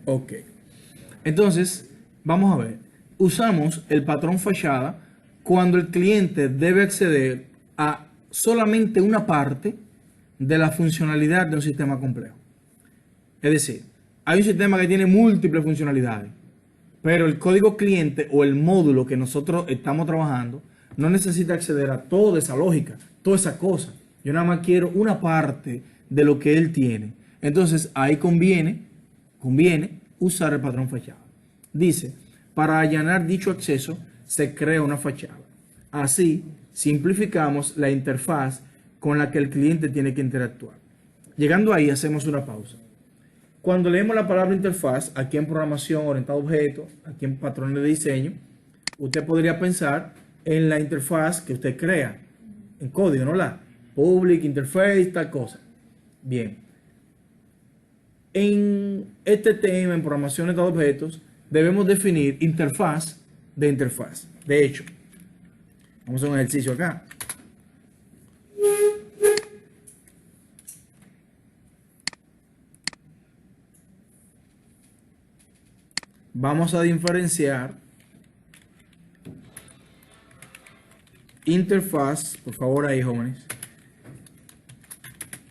Ok. Entonces, vamos a ver. Usamos el patrón fachada cuando el cliente debe acceder a solamente una parte de la funcionalidad de un sistema complejo. Es decir, hay un sistema que tiene múltiples funcionalidades, pero el código cliente o el módulo que nosotros estamos trabajando no necesita acceder a toda esa lógica, toda esa cosa. Yo nada más quiero una parte de lo que él tiene. Entonces ahí conviene usar el patrón fachada. Dice, para allanar dicho acceso se crea una fachada. Así simplificamos la interfaz con la que el cliente tiene que interactuar. Llegando ahí hacemos una pausa. Cuando leemos la palabra interfaz, aquí en programación orientada a objetos, aquí en patrones de diseño, usted podría pensar en la interfaz que usted crea, en código, ¿no? La public interface, tal cosa. Bien. En este tema, en programación orientada a objetos, debemos definir interfaz de interfaz. De hecho, vamos a hacer un ejercicio acá. Vamos a diferenciar interfaz, por favor ahí jóvenes,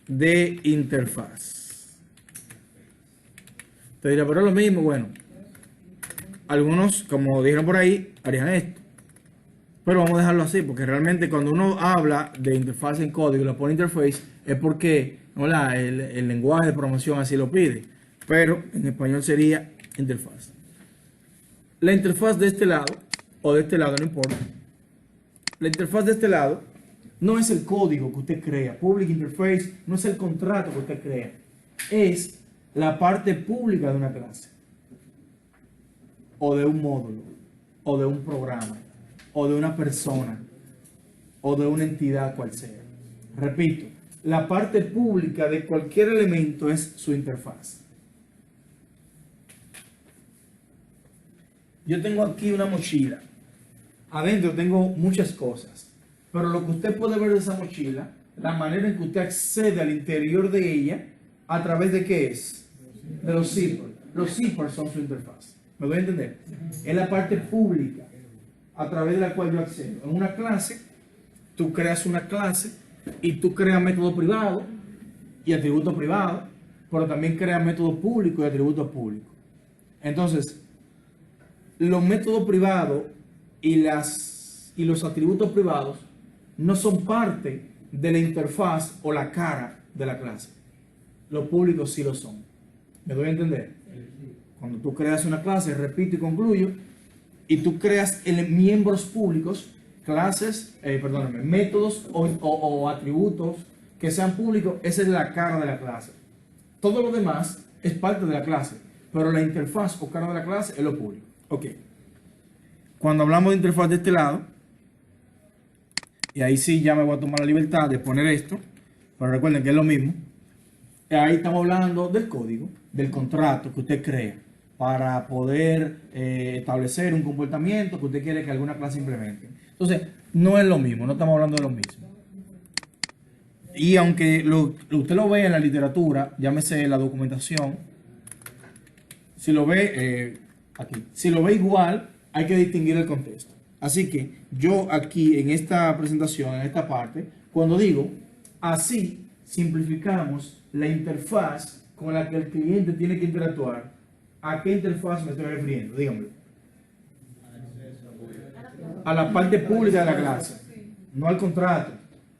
de interfaz. Te dirá, pero es lo mismo. Bueno, algunos, como dijeron por ahí, harían esto. Pero vamos a dejarlo así, porque realmente cuando uno habla de interfaz en código y lo pone interface, es porque el lenguaje de programación así lo pide. Pero en español sería interfaz. La interfaz de este lado, o de este lado, no importa. La interfaz de este lado no es el código que usted crea. Public interface no es el contrato que usted crea. Es la parte pública de una clase, o de un módulo, o de un programa, o de una persona, o de una entidad cual sea. Repito, la parte pública de cualquier elemento es su interfaz. Yo tengo aquí una mochila. Adentro tengo muchas cosas. Pero lo que usted puede ver de esa mochila, la manera en que usted accede al interior de ella, ¿a través de qué es? De los zippers. Los zippers son su interfaz. ¿Me voy a entender? Es la parte pública a través de la cual yo accedo. En una clase, tú creas una clase y tú creas método privado y atributo privado, pero también creas método público y atributo público. Entonces, los métodos privados y los atributos privados no son parte de la interfaz o la cara de la clase. Los públicos sí lo son. ¿Me doy a entender? Cuando tú creas una clase, repito y concluyo, y tú creas miembros públicos, métodos o atributos que sean públicos, esa es la cara de la clase. Todo lo demás es parte de la clase, pero la interfaz o cara de la clase es lo público. Ok. Cuando hablamos de interfaz de este lado, y ahí sí ya me voy a tomar la libertad de poner esto, pero recuerden que es lo mismo. Ahí estamos hablando del código, del contrato que usted crea para poder establecer un comportamiento que usted quiere que alguna clase implemente. Entonces, no es lo mismo, no estamos hablando de lo mismo. Y aunque usted lo ve en la literatura, llámese la documentación, si lo ve aquí, si lo ve igual, hay que distinguir el contexto. Así que yo aquí en esta presentación, en esta parte, cuando digo así, simplificamos la interfaz con la que el cliente tiene que interactuar. ¿A qué interfaz me estoy refiriendo? Díganme. A la parte pública de la clase, no al contrato,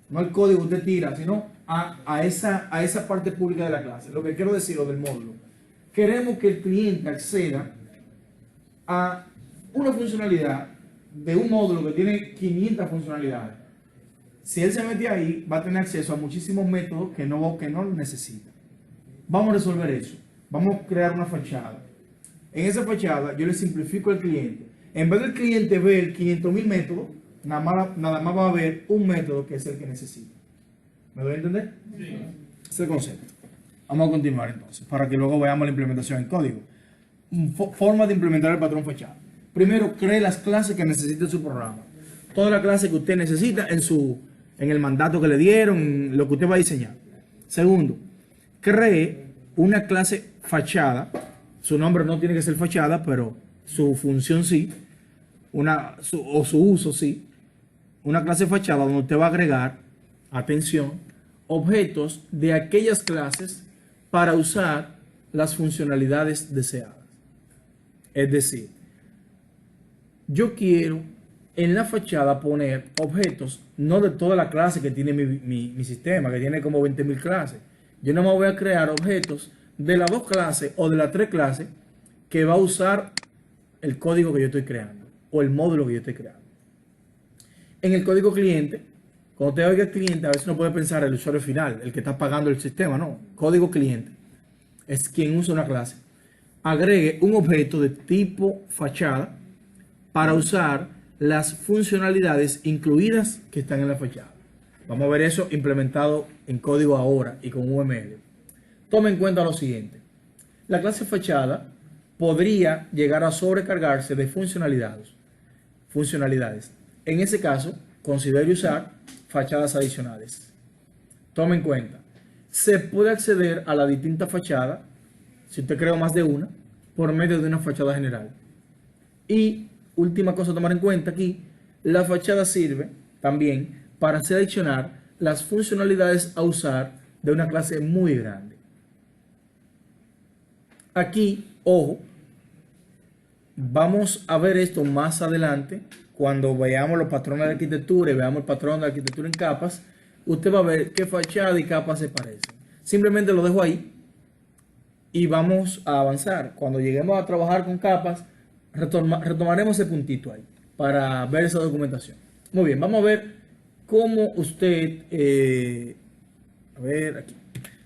no al código que usted tira, sino a esa parte pública de la clase. Lo que quiero decir, lo del módulo. Queremos que el cliente acceda a una funcionalidad de un módulo que tiene 500 funcionalidades. Si él se mete ahí, va a tener acceso a muchísimos métodos que no necesita. Vamos a resolver eso. Vamos a crear una fachada. En esa fachada yo le simplifico al cliente. En vez del cliente ver 500.000 métodos, nada más va a ver un método que es el que necesita. ¿Me doy a entender? Sí. Ese es el concepto. Vamos a continuar entonces, para que luego veamos la implementación en código. Forma de implementar el patrón fachada. Primero, cree las clases que necesita su programa. Toda la clase que usted necesita en el mandato que le dieron, en lo que usted va a diseñar. Segundo, cree una clase fachada Su nombre no tiene que ser fachada, pero su función sí, o su uso sí. Una clase fachada donde usted va a agregar, atención, objetos de aquellas clases para usar las funcionalidades deseadas. Es decir, yo quiero en la fachada poner objetos, no de toda la clase que tiene mi sistema, que tiene como 20.000 clases. Yo no me voy a crear objetos de las 2 clases o de las 3 clases que va a usar el código que yo estoy creando o el módulo que yo estoy creando. En el código cliente, cuando usted oiga cliente, a veces no puede pensar el usuario final, el que está pagando el sistema, no. Código cliente es quien usa una clase. Agregue un objeto de tipo fachada para usar las funcionalidades incluidas que están en la fachada. Vamos a ver eso implementado en código ahora y con UML. Tome en cuenta lo siguiente. La clase fachada podría llegar a sobrecargarse de funcionalidades. En ese caso, considere usar fachadas adicionales. Tome en cuenta. Se puede acceder a la distinta fachada, si usted crea más de una, por medio de una fachada general. Y última cosa a tomar en cuenta aquí, la fachada sirve también para seleccionar las funcionalidades a usar de una clase muy grande. Aquí, ojo, vamos a ver esto más adelante cuando veamos los patrones de arquitectura y veamos el patrón de arquitectura en capas. Usted va a ver qué fachada y capas se parecen. Simplemente lo dejo ahí y vamos a avanzar. Cuando lleguemos a trabajar con capas, retomaremos ese puntito ahí para ver esa documentación. Muy bien, vamos a ver cómo usted, a ver aquí,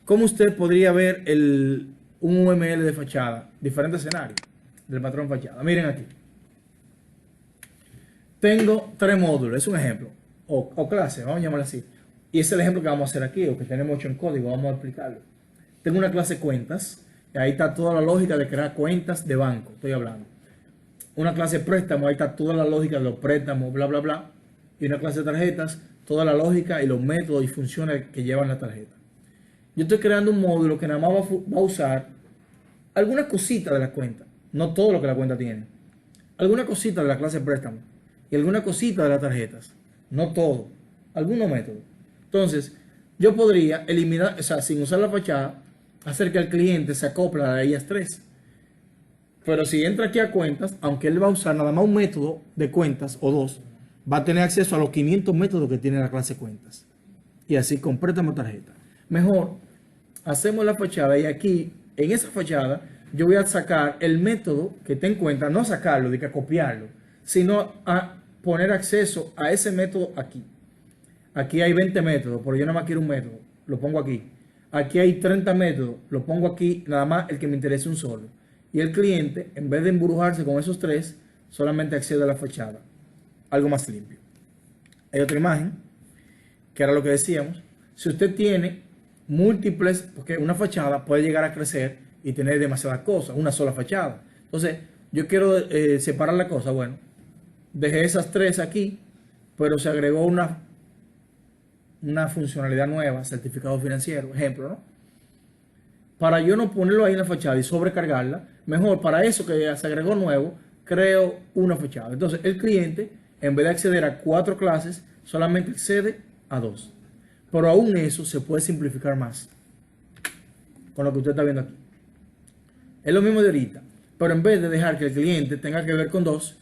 cómo usted podría ver un UML de fachada, diferentes escenarios del patrón fachada. Miren aquí. Tengo 3 módulos, es un ejemplo, o clase, vamos a llamarlo así. Y es el ejemplo que vamos a hacer aquí, o que tenemos hecho en código, vamos a explicarlo. Tengo una clase cuentas, y ahí está toda la lógica de crear cuentas de banco, estoy hablando. Una clase préstamo, ahí está toda la lógica de los préstamos, bla, bla, bla. Y una clase de tarjetas, toda la lógica y los métodos y funciones que llevan la tarjeta. Yo estoy creando un módulo que nada más va a usar alguna cosita de la cuenta, no todo lo que la cuenta tiene. Alguna cosita de la clase préstamo y alguna cosita de las tarjetas, no todo, algunos métodos. Entonces, yo podría eliminar, o sea, sin usar la fachada, hacer que el cliente se acople a ellas 3. Pero si entra aquí a cuentas, aunque él va a usar nada más un método de cuentas o 2, va a tener acceso a los 500 métodos que tiene la clase cuentas. Y así con préstamo tarjeta. Mejor, hacemos la fachada y aquí, en esa fachada, yo voy a sacar el método que te en cuenta, no sacarlo, de que copiarlo, sino a poner acceso a ese método aquí. Aquí hay 20 métodos, pero yo nada más quiero un método, lo pongo aquí. Aquí hay 30 métodos, lo pongo aquí, nada más el que me interese un solo. Y el cliente, en vez de embrujarse con esos 3, solamente accede a la fachada. Algo más limpio. Hay otra imagen, que era lo que decíamos. Si usted tiene múltiples, porque una fachada puede llegar a crecer y tener demasiadas cosas, una sola fachada. Entonces, yo quiero separar la cosa. Bueno, dejé esas 3 aquí, pero se agregó una funcionalidad nueva, certificado financiero, ejemplo, ¿no? Para yo no ponerlo ahí en la fachada y sobrecargarla, mejor para eso que se agregó nuevo, creo una fachada. Entonces, el cliente, en vez de acceder a 4 clases, solamente accede a 2. Pero aún eso se puede simplificar más con lo que usted está viendo aquí. Es lo mismo de ahorita, pero en vez de dejar que el cliente tenga que ver con 2,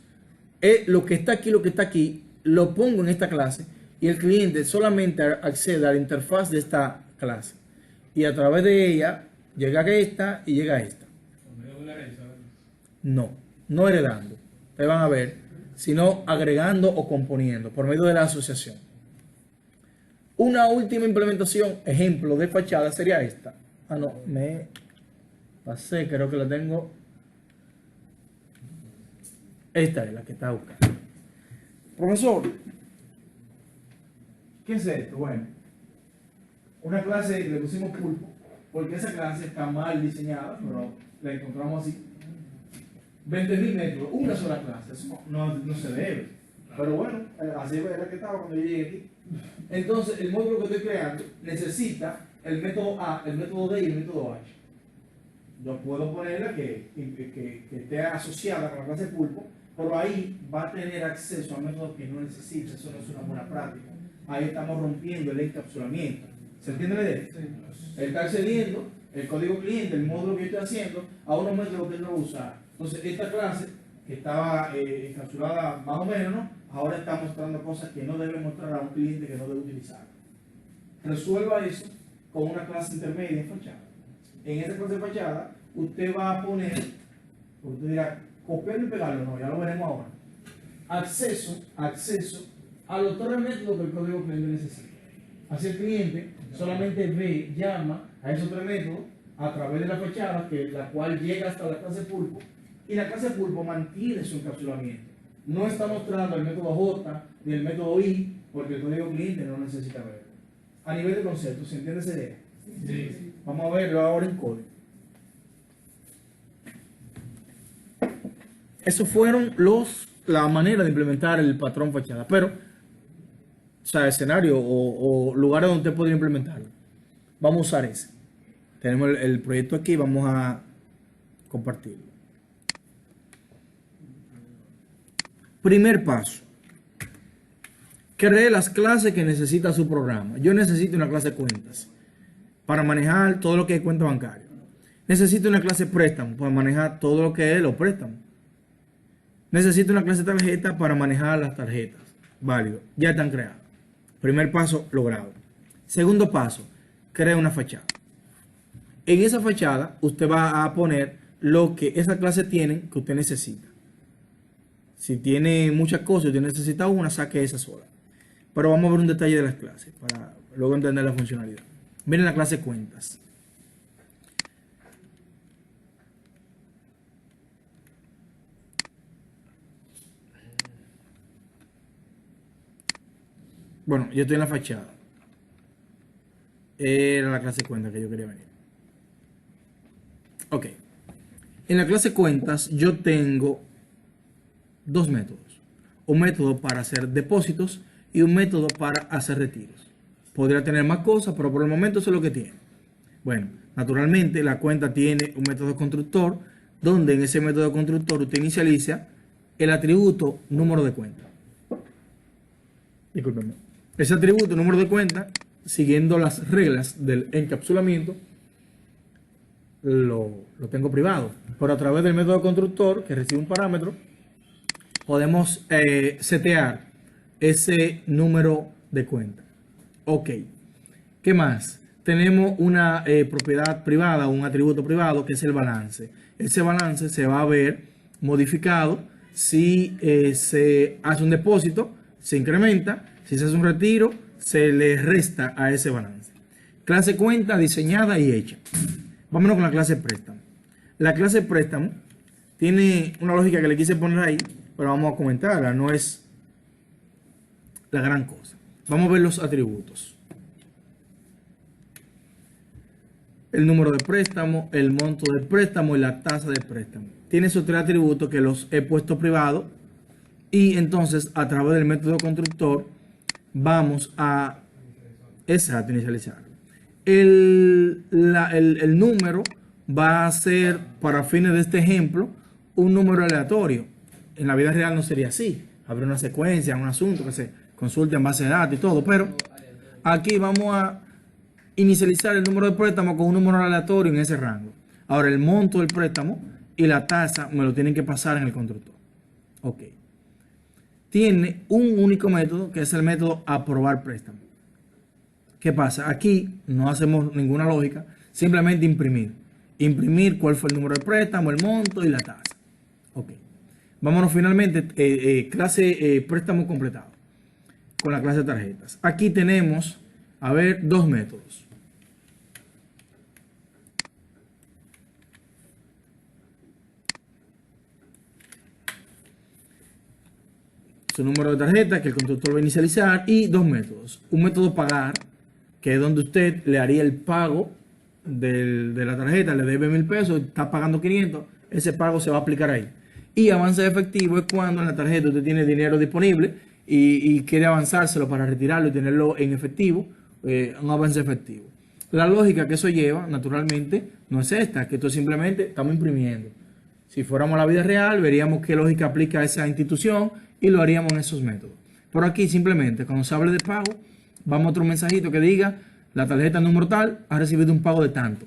lo que está aquí, lo pongo en esta clase y el cliente solamente accede a la interfaz de esta clase. Y a través de ella llega a esta y llega a esta. No heredando. Ustedes van a ver, sino agregando o componiendo por medio de la asociación. Una última implementación, ejemplo de fachada, sería esta. No, me pasé, creo que la tengo. Esta es la que está buscando. Profesor, ¿qué es esto? Bueno, una clase le pusimos pulpo, porque esa clase está mal diseñada, pero la encontramos así. 20.000 métodos, una sola clase, eso no se debe. Pero bueno, así era que estaba cuando yo llegué aquí. Entonces, el módulo que estoy creando necesita el método A, el método D y el método H. Yo puedo ponerla que esté asociada con la clase pulpo, pero ahí va a tener acceso a métodos que no necesita. Eso no es una buena práctica. Ahí estamos rompiendo el encapsulamiento. ¿Se entiende la idea? Sí. Él está accediendo el código cliente, el módulo que yo estoy haciendo, a unos métodos que él no va a usar. Entonces, esta clase, que estaba encapsulada más o menos, ¿no? Ahora está mostrando cosas que no debe mostrar a un cliente que no debe utilizar. Resuelva eso con una clase intermedia en fachada. En esa clase de fachada, usted va a poner, usted dirá, copiarlo y pegarlo, no, ya lo veremos ahora. Acceso a los tres métodos que el código cliente necesita. Así el cliente solamente ve, llama a esos tres métodos a través de la fachada, la cual llega hasta la clase pulpo, y la clase pulpo mantiene su encapsulamiento. No está mostrando el método J ni el método I, porque el código cliente no necesita verlo. A nivel de concepto, ¿se entiende esa idea? Sí. Vamos a verlo ahora en código. Esos fueron la manera de implementar el patrón fachada, pero, o sea, escenario o lugares donde usted podría implementarlo. Vamos a usar ese. Tenemos el proyecto aquí, vamos a compartirlo. Primer paso. Cree las clases que necesita su programa. Yo necesito una clase de cuentas para manejar todo lo que es cuenta bancaria. Necesito una clase de préstamo para manejar todo lo que es los préstamos. Necesito una clase de tarjeta para manejar las tarjetas. Válido. Ya están creadas. Primer paso logrado. Segundo paso. Crea una fachada. En esa fachada usted va a poner lo que esa clase tiene que usted necesita. Si tiene muchas cosas y usted necesita una, saque esa sola. Pero vamos a ver un detalle de las clases para luego entender la funcionalidad. Miren la clase cuentas. Bueno, yo estoy en la fachada. Era la clase cuentas que yo quería venir. Ok. En la clase cuentas yo tengo dos métodos. Un método para hacer depósitos y un método para hacer retiros. Podría tener más cosas, pero por el momento eso es lo que tiene. Bueno, naturalmente la cuenta tiene un método constructor, donde en ese método constructor usted inicializa el atributo número de cuenta. Discúlpenme. Ese atributo número de cuenta, siguiendo las reglas del encapsulamiento, lo tengo privado. Pero a través del método constructor, que recibe un parámetro, podemos setear ese número de cuenta. Ok. ¿Qué más? Tenemos una propiedad privada, un atributo privado, que es el balance. Ese balance se va a ver modificado si se hace un depósito, se incrementa. Si se hace un retiro, se le resta a ese balance. Clase cuenta diseñada y hecha. Vámonos con la clase préstamo. La clase préstamo tiene una lógica que le quise poner ahí, pero vamos a comentarla. No es la gran cosa. Vamos a ver los atributos. El número de préstamo, el monto del préstamo y la tasa de préstamo. Tiene esos tres atributos que los he puesto privados. Y entonces, a través del método constructor, vamos a inicializar. El número va a ser, para fines de este ejemplo, un número aleatorio. En la vida real no sería así. Habrá una secuencia, un asunto que se consulta en base de datos y todo. Pero aquí vamos a inicializar el número de préstamo con un número aleatorio en ese rango. Ahora, el monto del préstamo y la tasa me lo tienen que pasar en el constructor. Ok. Tiene un único método, que es el método aprobar préstamo. ¿Qué pasa? Aquí no hacemos ninguna lógica, simplemente imprimir. Imprimir cuál fue el número de préstamo, el monto y la tasa. Ok. Vámonos finalmente, clase préstamo completado, con la clase de tarjetas. Aquí tenemos, a ver, dos métodos. Su número de tarjeta que el constructor va a inicializar y dos métodos. Un método pagar, que es donde usted le haría el pago de la tarjeta, le debe 1,000 pesos, está pagando 500, ese pago se va a aplicar ahí. Y avance de efectivo es cuando en la tarjeta usted tiene dinero disponible y quiere avanzárselo para retirarlo y tenerlo en efectivo, un avance efectivo. La lógica que eso lleva, naturalmente, no es esta, que esto simplemente estamos imprimiendo. Si fuéramos a la vida real, veríamos qué lógica aplica a esa institución y lo haríamos en esos métodos. Pero aquí simplemente, cuando se hable de pago, vamos a otro mensajito que diga, la tarjeta número tal ha recibido un pago de tanto.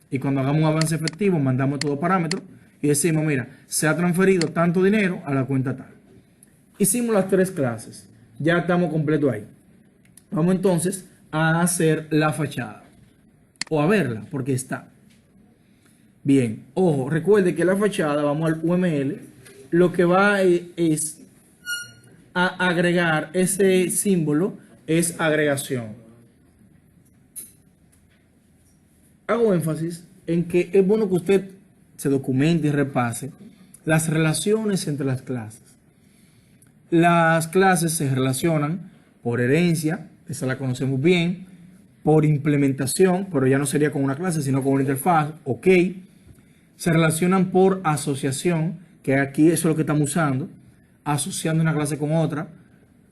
Y cuando hagamos un avance efectivo, mandamos todos los parámetros y decimos, mira, se ha transferido tanto dinero a la cuenta tal. Hicimos las 3 clases. Ya estamos completos ahí. Vamos entonces a hacer la fachada. O a verla, porque está. Bien, ojo, recuerde que la fachada, vamos al UML, lo que va es a agregar ese símbolo, es agregación. Hago énfasis en que es bueno que usted se documente y repase las relaciones entre las clases. Las clases se relacionan por herencia, esa la conocemos bien, por implementación, pero ya no sería con una clase, sino con una interfaz, ok. Se relacionan por asociación, que aquí eso es lo que estamos usando, asociando una clase con otra.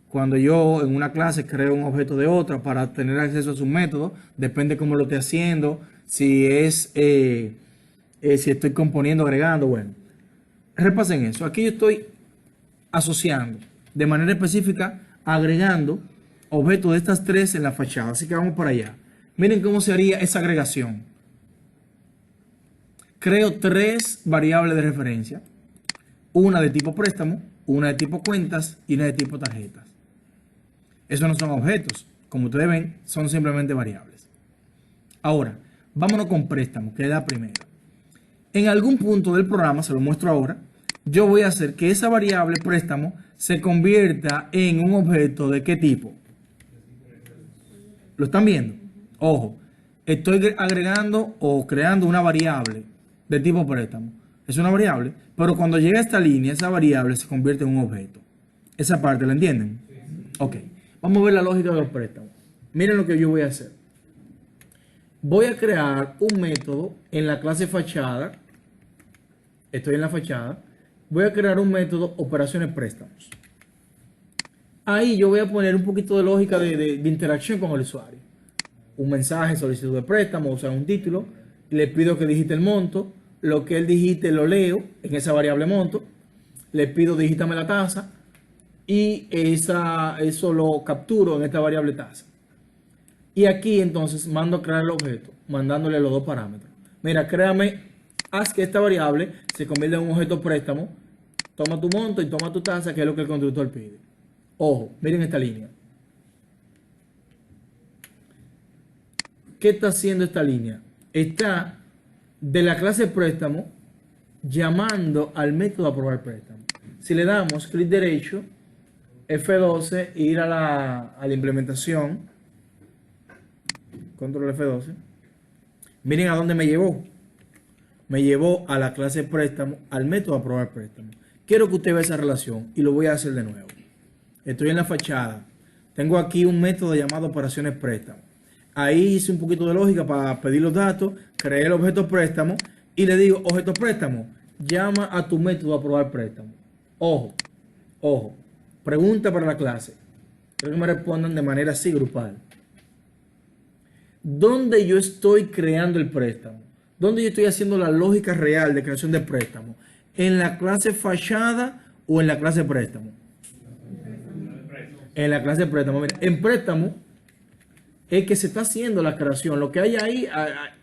Cuando yo en una clase creo un objeto de otra para tener acceso a su método, depende cómo lo esté haciendo, si estoy componiendo, agregando, bueno. Repasen eso. Aquí yo estoy asociando de manera específica, agregando objetos de estas 3 en la fachada. Así que vamos para allá. Miren cómo se haría esa agregación. Creo 3 variables de referencia. Una de tipo préstamo, una de tipo cuentas y una de tipo tarjetas. Esos no son objetos. Como ustedes ven, son simplemente variables. Ahora, vámonos con préstamo, que es la primera. En algún punto del programa, se lo muestro ahora, yo voy a hacer que esa variable préstamo se convierta en un objeto de qué tipo. ¿Lo están viendo? Ojo, estoy agregando o creando una variable de tipo préstamo. Es una variable, pero cuando llega a esta línea, esa variable se convierte en un objeto. Esa parte, ¿la entienden? Ok, vamos a ver la lógica de los préstamos. Miren lo que yo voy a hacer. Voy a crear un método en la clase fachada. Estoy en la fachada. Voy a crear un método operaciones préstamos. Ahí yo voy a poner un poquito de lógica de interacción con el usuario. Un mensaje, solicitud de préstamo, o sea, un título. Le pido que digite el monto. Lo que él digite lo leo en esa variable monto. Le pido digítame la tasa. Y eso lo capturo en esta variable tasa. Y aquí entonces mando a crear el objeto, mandándole los 2 parámetros. Mira, créame, haz que esta variable se convierta en un objeto préstamo. Toma tu monto y toma tu tasa, que es lo que el constructor pide. Ojo, miren esta línea. ¿Qué está haciendo esta línea? Está de la clase préstamo llamando al método aprobar préstamo. Si le damos clic derecho, F12, ir a la implementación, control F12, miren a dónde me llevó. Me llevó a la clase préstamo, al método aprobar préstamo. Quiero que usted vea esa relación y lo voy a hacer de nuevo. Estoy en la fachada. Tengo aquí un método llamado operaciones préstamo. Ahí hice un poquito de lógica para pedir los datos, creé el objeto préstamo y le digo, objeto préstamo, llama a tu método aprobar préstamo. Ojo, ojo. Pregunta para la clase. Quiero que me respondan de manera así grupal. ¿Dónde yo estoy creando el préstamo? ¿Dónde yo estoy haciendo la lógica real de creación de préstamo? ¿En la clase fachada o en la clase préstamo? En la clase préstamo. Mira, en préstamo es que se está haciendo la creación. Lo que hay ahí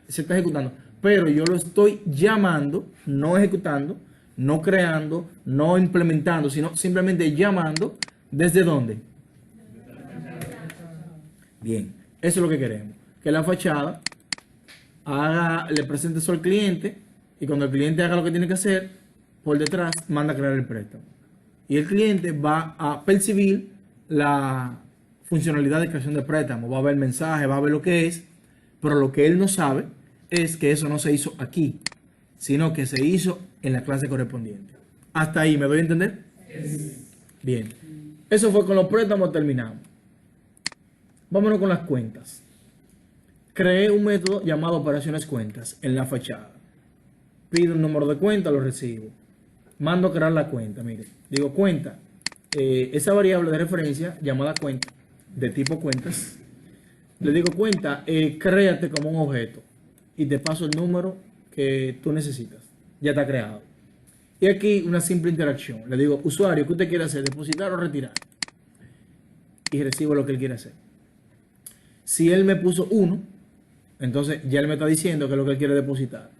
se está ejecutando. Pero yo lo estoy llamando, no ejecutando, no creando, no implementando, sino simplemente llamando. ¿Desde dónde? Bien, eso es lo que queremos. Que la fachada le presente eso al cliente y cuando el cliente haga lo que tiene que hacer, por detrás manda a crear el préstamo. Y el cliente va a percibir la funcionalidad de creación de préstamo. Va a ver el mensaje, va a ver lo que es, pero lo que él no sabe es que eso no se hizo aquí, sino que se hizo en la clase correspondiente. Hasta ahí, ¿me doy a entender? Yes. Bien. Eso fue con los préstamos, terminamos. Vámonos con las cuentas. Creé un método llamado operaciones cuentas en la fachada. Pido un número de cuenta, lo recibo. Mando a crear la cuenta, mire. Digo cuenta. Esa variable de referencia llamada cuenta, de tipo cuentas, Le digo cuenta, créate como un objeto y te paso el número que tú necesitas. Ya está creado. Y aquí una simple interacción. Le digo, usuario, ¿qué usted quiere hacer? ¿Depositar o retirar? Y recibo lo que él quiere hacer. Si él me puso 1, entonces ya él me está diciendo que es lo que él quiere depositar.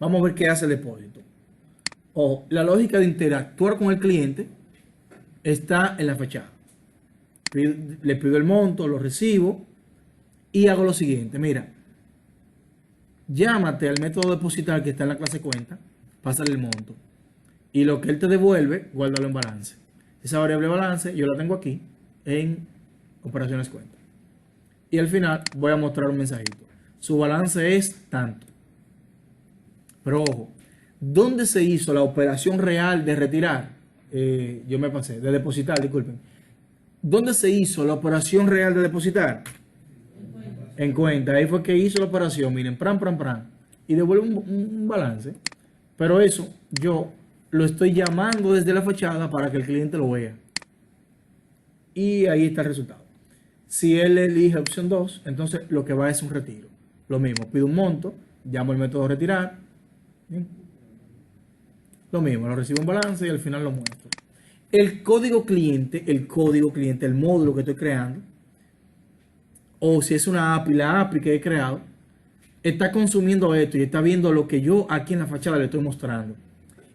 Vamos a ver qué hace el depósito. O la lógica de interactuar con el cliente está en la fachada. Le pido el monto, lo recibo y hago lo siguiente. Mira, llámate al método depositar que está en la clase cuenta, pásale el monto. Y lo que él te devuelve, guárdalo en balance. Esa variable balance yo la tengo aquí en operaciones cuenta. Y al final voy a mostrar un mensajito. Su balance es tanto. Pero ojo, ¿dónde se hizo la operación real de retirar? Yo me pasé, de depositar, disculpen. ¿Dónde se hizo la operación real de depositar? En cuenta. Ahí fue que hizo la operación, miren, pran. Y devuelve un balance. Pero eso yo lo estoy llamando desde la fachada para que el cliente lo vea. Y ahí está el resultado. Si él elige opción 2, entonces lo que va es un retiro. Lo mismo, pido un monto, llamo el método retirar. ¿Bien? Lo mismo, lo recibo en balance y al final lo muestro. El código cliente, el módulo que estoy creando, o si es una API, la API que he creado, está consumiendo esto y está viendo lo que yo aquí en la fachada le estoy mostrando.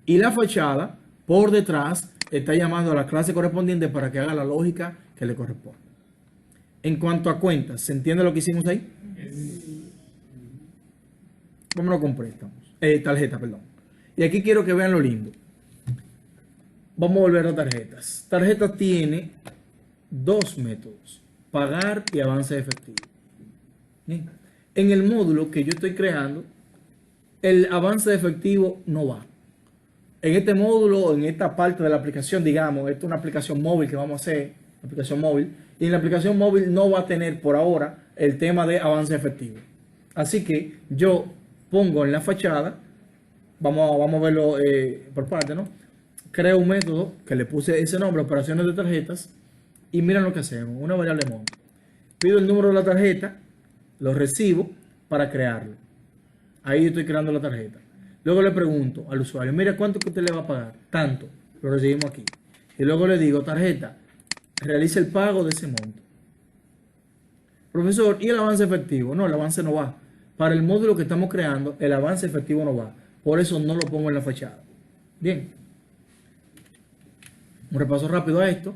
Y la fachada, por detrás, está llamando a la clase correspondiente para que haga la lógica que le corresponde. En cuanto a cuentas, ¿se entiende lo que hicimos ahí? Vámonos con préstamos. Tarjeta, perdón. Y aquí quiero que vean lo lindo. Vamos a volver a tarjetas. Tarjeta tiene dos métodos: pagar y avance efectivo. Bien. En el módulo que yo estoy creando, el avance de efectivo no va. En este módulo, en esta parte de la aplicación, digamos, esta es una aplicación móvil que vamos a hacer, aplicación móvil, y en la aplicación móvil no va a tener por ahora el tema de avance efectivo. Así que yo pongo en la fachada, vamos a verlo por parte, ¿no? Creo un método que le puse ese nombre, operaciones de tarjetas, y miren lo que hacemos, una variable monto. Pido el número de la tarjeta, lo recibo para crearlo. Ahí estoy creando la tarjeta. Luego le pregunto al usuario, mira, ¿cuánto que usted le va a pagar? Tanto. Lo recibimos aquí. Y luego le digo, tarjeta, realiza el pago de ese monto. Profesor, ¿y el avance efectivo? No, el avance no va. Para el módulo que estamos creando, el avance efectivo no va. Por eso no lo pongo en la fachada. Bien. Un repaso rápido a esto.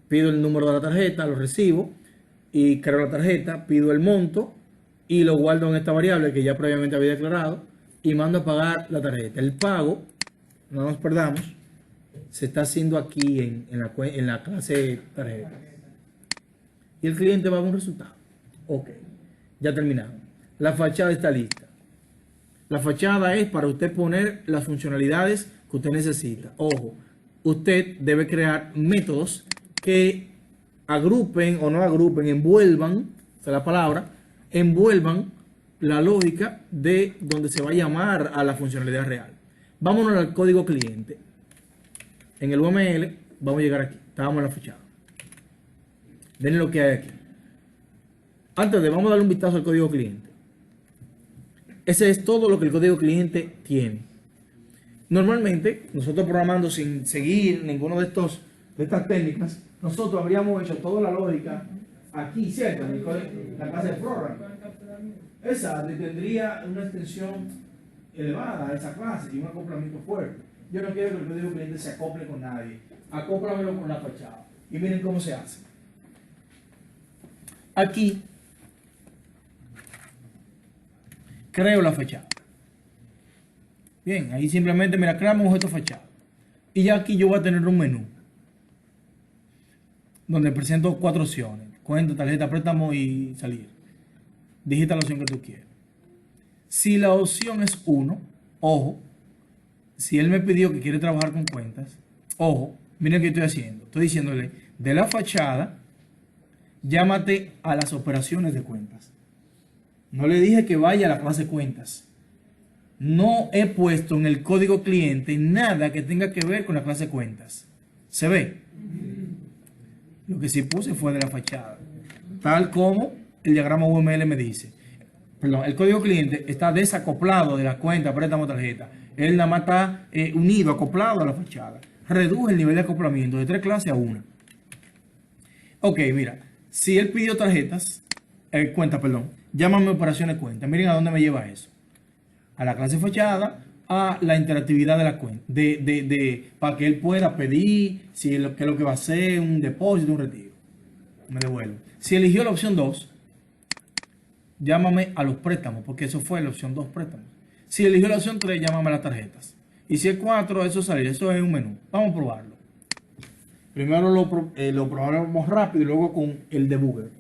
Pido el número de la tarjeta, lo recibo y creo la tarjeta, pido el monto y lo guardo en esta variable que ya previamente había declarado y mando a pagar la tarjeta. El pago, no nos perdamos, se está haciendo aquí en la clase tarjeta. Y el cliente va a ver un resultado. Ok, ya terminamos. La fachada está lista. La fachada es para usted poner las funcionalidades que usted necesita. Ojo, usted debe crear métodos que agrupen o no agrupen, envuelvan, esa es la palabra, envuelvan la lógica de donde se va a llamar a la funcionalidad real. Vámonos al código cliente. En el UML vamos a llegar aquí. Estábamos en la fachada. Ven lo que hay aquí. Antes de, vamos a darle un vistazo al código cliente. Ese es todo lo que el código cliente tiene. Normalmente, nosotros programando sin seguir ninguno de estas técnicas, nosotros habríamos hecho toda la lógica aquí, ¿cierto? En la clase de program. Esa tendría una extensión elevada a esa clase y un acoplamiento fuerte. Yo no quiero que el código cliente se acople con nadie. Acóplamelo con la fachada. Y miren cómo se hace. Aquí creo la fachada. Bien, ahí simplemente, mira, creamos un objeto fachada. Y ya aquí yo voy a tener un menú donde presento 4 opciones: cuenta, tarjeta, préstamo y salir. Digita la opción que tú quieres. Si la opción es 1, ojo, si él me pidió que quiere trabajar con cuentas, ojo, miren qué estoy haciendo. Estoy diciéndole, de la fachada, llámate a las operaciones de cuentas. No le dije que vaya a la clase cuentas. No he puesto en el código cliente nada que tenga que ver con la clase cuentas. ¿Se ve? Lo que sí puse fue de la fachada. tal como el diagrama UML me dice. Perdón, el código cliente está desacoplado de la cuenta préstamo tarjeta. Él nada más está unido, acoplado a la fachada. Reduce el nivel de acoplamiento de 3 clases a 1. Ok, mira, si él pidió tarjetas, cuenta, perdón, llámame operaciones cuenta. Miren a dónde me lleva eso. A la clase fachada, a la interactividad de la cuenta, para que él pueda pedir si qué es lo que va a hacer, un depósito, un retiro. Me devuelve. Si eligió la opción 2, llámame a los préstamos, porque eso fue la opción 2, préstamos. Si eligió la opción 3, llámame a las tarjetas. Y si es 4, eso sale, eso es un menú. Vamos a probarlo. Primero lo probamos rápido y luego con el debugger.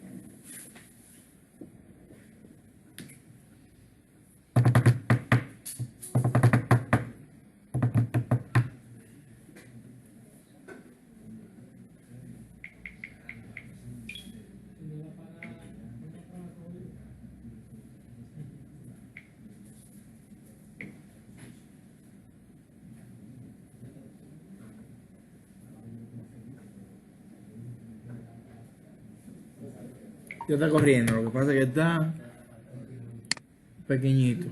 Ya está corriendo, lo que pasa es que está pequeñito.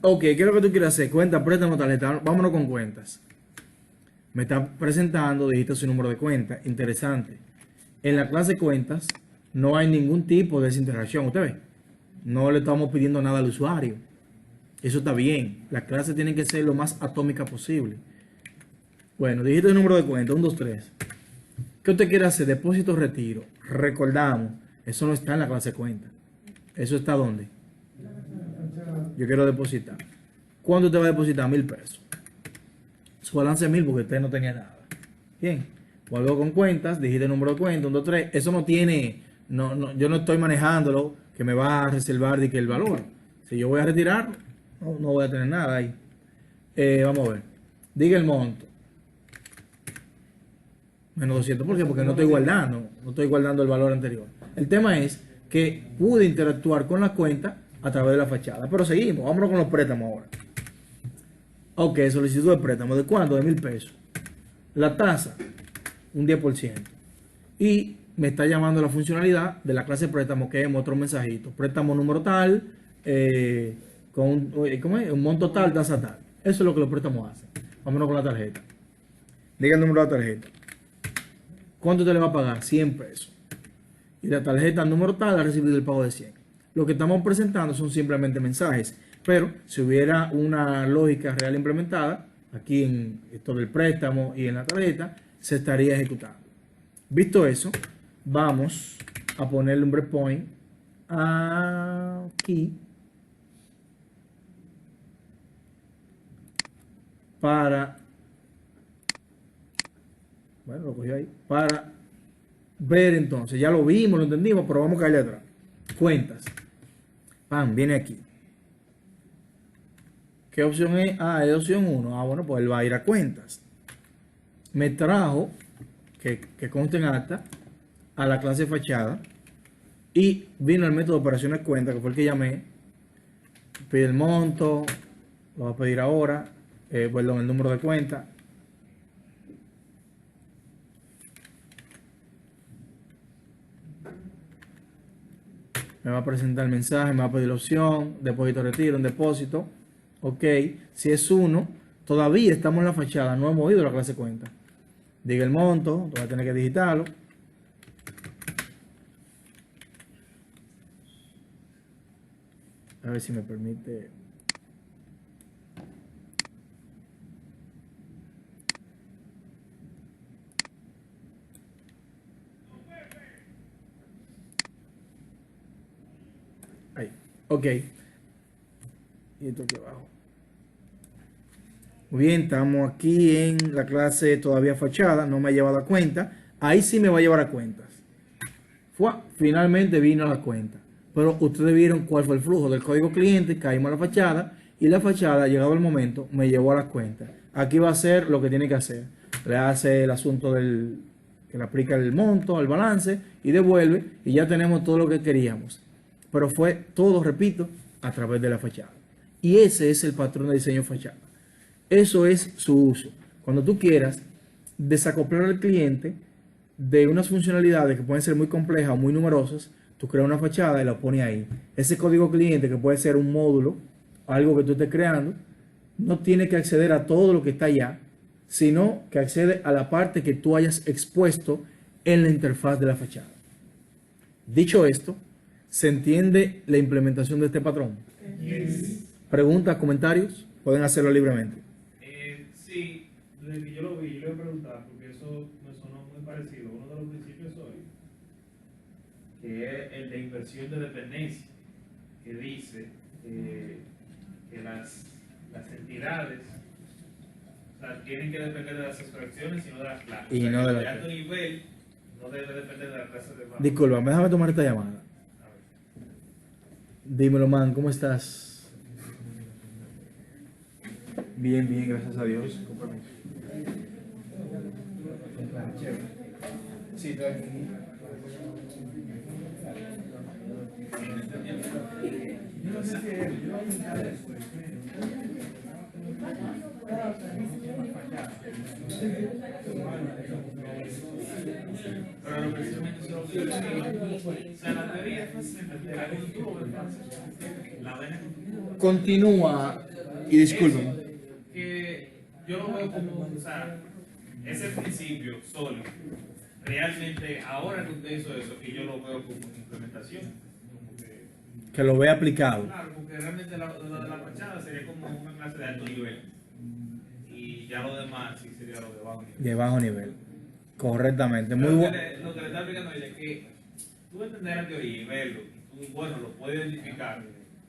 Ok, ¿qué es lo que tú quieres hacer? Cuenta, préstamo, tarjeta. Vámonos con cuentas. Me está presentando, dijiste su número de cuenta. Interesante. En la clase cuentas no hay ningún tipo de desintegración. ¿Usted ve? No le estamos pidiendo nada al usuario. Eso está bien. Las clases tienen que ser lo más atómica posible. Bueno, dijiste el número de cuenta, 1, 2, 3. ¿Qué usted quiere hacer? Depósito, retiro. Recordamos, eso no está en la clase cuenta. ¿Eso está dónde? Yo quiero depositar. ¿Cuánto te va a depositar? 1,000 pesos. Su balance es 1,000 porque usted no tenía nada. Bien. Vuelvo con cuentas, dijiste el número de cuenta, 1, 2, 3. Eso no tiene, yo no estoy manejándolo que me va a reservar de que el valor. Si yo voy a retirar, no voy a tener nada ahí. Vamos a ver. Diga el monto. Menos 200. ¿Por qué? Porque no estoy guardando el valor anterior. El tema es que pude interactuar con la cuenta a través de la fachada. Pero seguimos, vámonos con los préstamos ahora. Ok, solicitud de préstamo. ¿De cuánto? De 1,000 pesos. La tasa, un 10%. Y me está llamando la funcionalidad de la clase préstamo, que es otro mensajito. Préstamo número tal, con un monto tal, tasa tal. Eso es lo que los préstamos hacen. Vámonos con la tarjeta. Diga el número de la tarjeta. ¿Cuánto te le va a pagar? 100 pesos. Y la tarjeta número tal ha recibido el pago de 100. Lo que estamos presentando son simplemente mensajes. Pero si hubiera una lógica real implementada, aquí en esto del préstamo y en la tarjeta, se estaría ejecutando. Visto eso, vamos a ponerle un breakpoint aquí para, bueno, lo cogí ahí, para ver entonces, ya lo vimos, lo entendimos, pero vamos a caerle atrás. Cuentas. Pam, viene aquí. ¿Qué opción es? Es opción 1. Bueno, pues él va a ir a cuentas. Me trajo, que conste en acta, a la clase fachada y vino el método de operaciones cuenta, que fue el que llamé. Pide el monto, lo va a pedir ahora, perdón, el número de cuenta. Me va a presentar el mensaje, me va a pedir la opción, depósito, retiro, un depósito. Ok, si es 1, todavía estamos en la fachada, no hemos ido a la clase cuenta. Diga el monto, voy a tener que digitarlo. A ver si me permite. Ahí, ok. Y esto aquí abajo. Muy bien, estamos aquí en la clase todavía fachada, no me ha llevado a cuenta. Ahí sí me va a llevar a cuentas. Finalmente vino a la cuenta. Pero ustedes vieron cuál fue el flujo del código cliente, caímos a la fachada y la fachada, llegado el momento, me llevó a las cuentas. Aquí va a hacer lo que tiene que hacer. Le hace el asunto que le aplica el monto, el balance y devuelve y ya tenemos todo lo que queríamos. pero fue todo, repito, a través de la fachada. Y ese es el patrón de diseño fachada. Eso es su uso. Cuando tú quieras desacoplar al cliente de unas funcionalidades que pueden ser muy complejas o muy numerosas, tú creas una fachada y la pones ahí. Ese código cliente, que puede ser un módulo, algo que tú estés creando, no tiene que acceder a todo lo que está allá, sino que accede a la parte que tú hayas expuesto en la interfaz de la fachada. Dicho esto, ¿se entiende la implementación de este patrón? Yes. ¿Preguntas, comentarios? Pueden hacerlo libremente. Sí, desde que yo lo vi, yo le voy a preguntar, porque eso me sonó muy parecido. Uno de los principios hoy, que es el de inversión de dependencia, que dice que las entidades, o sea, tienen que depender de las abstracciones y no de las clases. Y O sea, no de que la el de alto nivel no debe depender de las clases de bajo. Disculpa, déjame tomar esta llamada. A ver. Dímelo, man, ¿cómo estás? Bien, bien, gracias a Dios. Con permiso. Sí, estoy aquí. Yo no sé si Pero lo precisamente eso es lo que yo digo. O sea, la teoría es fácil, la cultura es fácil. La vaina es continúa y discúlpame. que yo lo veo como, o sea, ese principio sólido, realmente ahora que usted hizo eso, que yo lo veo como implementación. Como Que lo vea aplicado. claro, porque realmente lo de la fachada sería como una clase de alto nivel. Y ya lo demás sí sería lo de bajo nivel. De bajo nivel. Correctamente. Muy Pero bueno. lo que le está explicando es que tú entender la teoría y verlo, y tú, bueno, lo puedes identificar,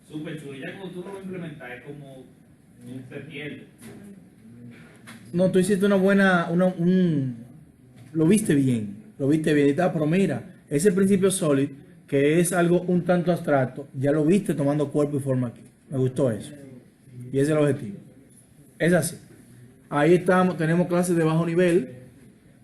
súper chulo. Y ya cuando tú lo implementas es como tú te pierdes. No, tú hiciste una buena, lo viste bien, y tal, pero mira, ese principio sólido, que es algo un tanto abstracto, ya lo viste tomando cuerpo y forma aquí. Me gustó eso. Y ese es el objetivo. Es así. Ahí estamos, tenemos clases de bajo nivel,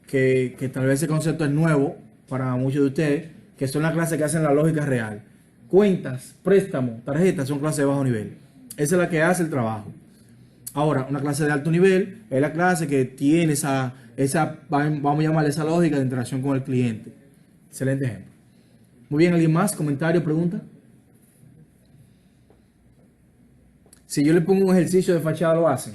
que tal vez ese concepto es nuevo para muchos de ustedes, que son las clases que hacen la lógica real. Cuentas, préstamos, tarjetas son clases de bajo nivel. Esa es la que hace el trabajo. Ahora, una clase de alto nivel es la clase que tiene esa vamos a llamarle esa lógica de interacción con el cliente. Excelente ejemplo. Muy bien, ¿alguien más? ¿Comentario, pregunta? Si yo le pongo un ejercicio de fachada, ¿lo hacen?